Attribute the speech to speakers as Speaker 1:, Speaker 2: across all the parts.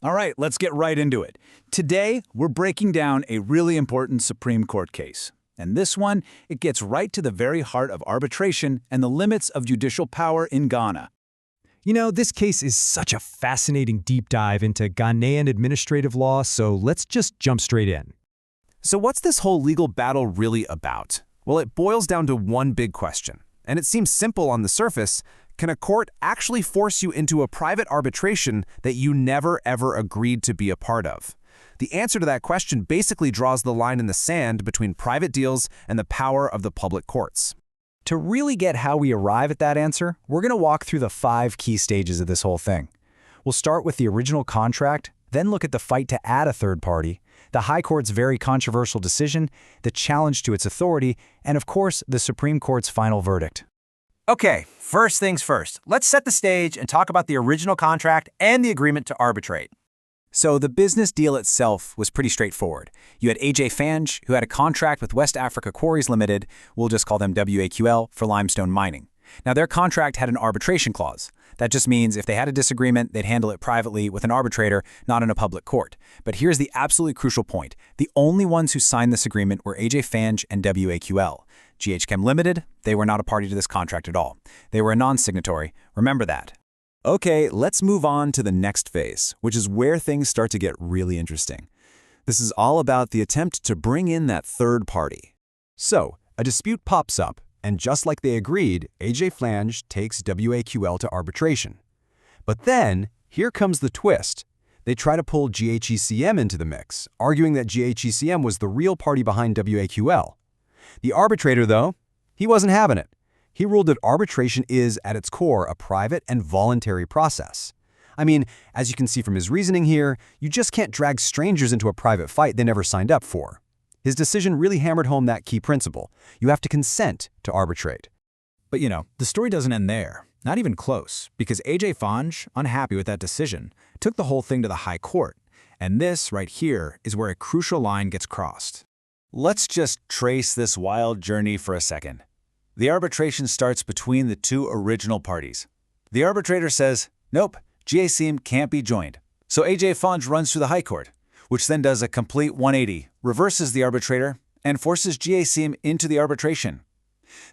Speaker 1: All right, let's get right into it. Today, we're breaking down a really important Supreme Court case. And this one, it gets right to the very heart of arbitration and the limits of judicial power in Ghana.
Speaker 2: You know, this case is such a fascinating deep dive into Ghanaian administrative law, so let's just jump straight in.
Speaker 3: So what's this whole legal battle really about? Well, it boils down to one big question. And it seems simple on the surface. Can a court actually force you into a private arbitration that you never ever agreed to be a part of? The answer to that question basically draws the line in the sand between private deals and the power of the public courts.
Speaker 2: To really get how we arrive at that answer, we're going to walk through the 5 key stages of this whole thing. We'll start with the original contract, then look at the fight to add a third party, the High Court's very controversial decision, the challenge to its authority, and of course, the Supreme Court's final verdict.
Speaker 4: Okay, first things first. Let's set the stage and talk about the original contract and the agreement to arbitrate.
Speaker 1: So the business deal itself was pretty straightforward. You had A.J. Fange, who had a contract with West Africa Quarries Limited, we'll just call them WAQL, for limestone mining. Now their contract had an arbitration clause. That just means if they had a disagreement, they'd handle it privately with an arbitrator, not in a public court. But here's the absolutely crucial point. The only ones who signed this agreement were A.J. Fange and WAQL. Ghacem Ltd, they were not a party to this contract at all. They were a non-signatory. Remember that.
Speaker 3: Okay, let's move on to the next phase, which is where things start to get really interesting. This is all about the attempt to bring in that third party. So, a dispute pops up, and just like they agreed, A.J. Fange takes WAQL to arbitration. But then, here comes the twist. They try to pull GHECM into the mix, arguing that GHECM was the real party behind WAQL. The arbitrator, though, he wasn't having it. He ruled that arbitration is, at its core, a private and voluntary process. I mean, as you can see from his reasoning here, you just can't drag strangers into a private fight they never signed up for. His decision really hammered home that key principle. You have to consent to arbitrate.
Speaker 5: But you know, the story doesn't end there. Not even close, because A.J. Fange, unhappy with that decision, took the whole thing to the High Court. And this, right here, is where a crucial line gets crossed.
Speaker 1: Let's just trace this wild journey for a second. The arbitration starts between the two original parties. The arbitrator says, nope, GHECM can't be joined. So A.J. Fange runs to the High Court, which then does a complete 180, reverses the arbitrator, and forces GHECM into the arbitration.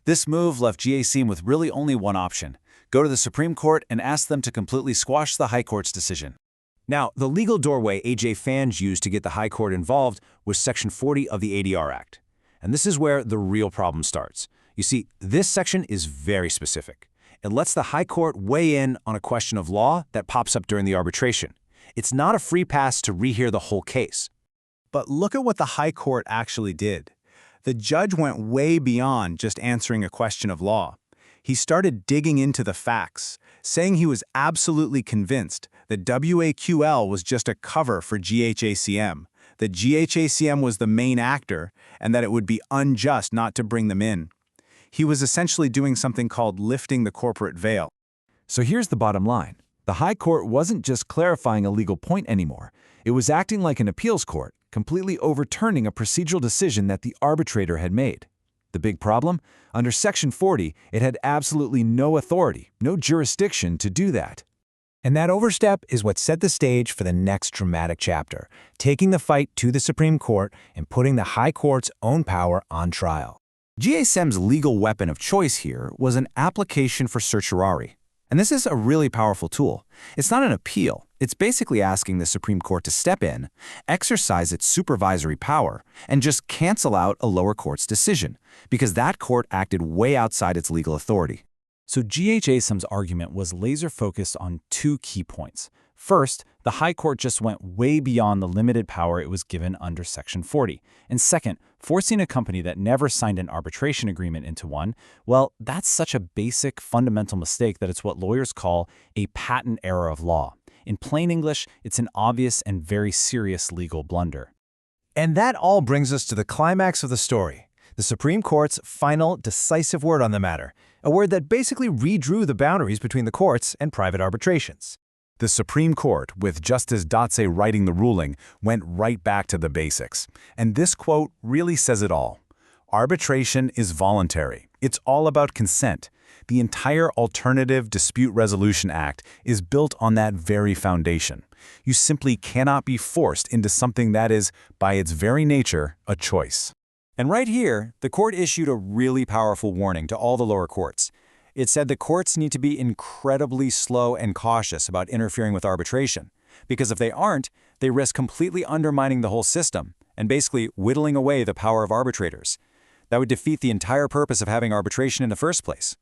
Speaker 1: This move left GHECM with really only one option: go to the Supreme Court and ask them to completely squash the High Court's decision.
Speaker 3: Now, the legal doorway A.J. Fange used to get the High Court involved was Section 40 of the ADR Act. And this is where the real problem starts. You see, this section is very specific. It lets the High Court weigh in on a question of law that pops up during the arbitration. It's not a free pass to rehear the whole case.
Speaker 6: But look at what the High Court actually did. The judge went way beyond just answering a question of law. He started digging into the facts, saying he was absolutely convinced that WAQL was just a cover for GHECM, that GHECM was the main actor, and that it would be unjust not to bring them in. He was essentially doing something called lifting the corporate veil.
Speaker 3: So here's the bottom line. The High Court wasn't just clarifying a legal point anymore. It was acting like an appeals court, completely overturning a procedural decision that the arbitrator had made. The big problem? Under Section 40, it had absolutely no authority, no jurisdiction to do that.
Speaker 2: And that overstep is what set the stage for the next dramatic chapter, taking the fight to the Supreme Court and putting the High Court's own power on trial.
Speaker 3: GHECM's legal weapon of choice here was an application for certiorari. And this is a really powerful tool. It's not an appeal. It's basically asking the Supreme Court to step in, exercise its supervisory power, and just cancel out a lower court's decision, because that court acted way outside its legal authority.
Speaker 5: So GHECM's argument was laser-focused on 2 key points. First, the High Court just went way beyond the limited power it was given under Section 40. And second, forcing a company that never signed an arbitration agreement into one, well, that's such a basic, fundamental mistake that it's what lawyers call a patent error of law. In plain English, it's an obvious and very serious legal blunder.
Speaker 2: And that all brings us to the climax of the story, the Supreme Court's final, decisive word on the matter, a word that basically redrew the boundaries between the courts and private arbitrations.
Speaker 3: The Supreme Court, with Justice Dotse writing the ruling, went right back to the basics. And this quote really says it all. Arbitration is voluntary. It's all about consent. The entire Alternative Dispute Resolution Act is built on that very foundation. You simply cannot be forced into something that is, by its very nature, a choice.
Speaker 1: And right here, the court issued a really powerful warning to all the lower courts. It said the courts need to be incredibly slow and cautious about interfering with arbitration, because if they aren't, they risk completely undermining the whole system and basically whittling away the power of arbitrators. That would defeat the entire purpose of having arbitration in the first place.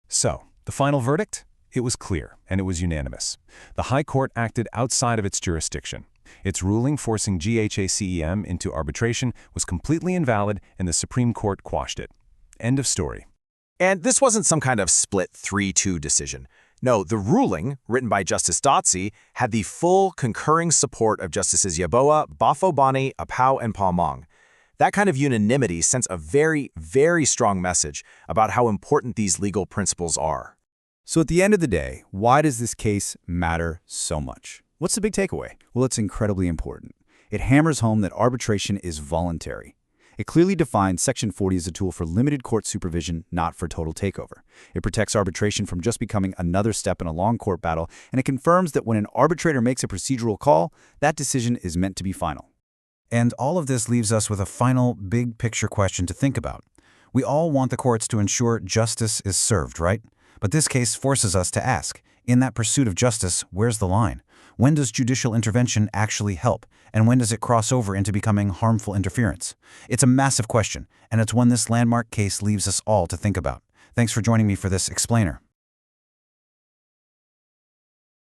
Speaker 3: So, the final verdict? It was clear, and it was unanimous. The High Court acted outside of its jurisdiction. Its ruling forcing GHACEM into arbitration was completely invalid, and the Supreme Court quashed it. End of story.
Speaker 4: And this wasn't some kind of split 3-2 decision. No, the ruling, written by Justice Dotsie, had the full concurring support of Justices Yeboah, Bafo-Bani, Apau, and Palmong. That kind of unanimity sends a very, very strong message about how important these legal principles are.
Speaker 2: So at the end of the day, why does this case matter so much? What's the big takeaway? Well, it's incredibly important. It hammers home that arbitration is voluntary. It clearly defines Section 40 as a tool for limited court supervision, not for total takeover. It protects arbitration from just becoming another step in a long court battle, and it confirms that when an arbitrator makes a procedural call, that decision is meant to be final. And all of this leaves us with a final big-picture question to think about. We all want the courts to ensure justice is served, right? But this case forces us to ask, in that pursuit of justice, where's the line? When does judicial intervention actually help? And when does it cross over into becoming harmful interference? It's a massive question, and it's one this landmark case leaves us all to think about. Thanks for joining me for this explainer.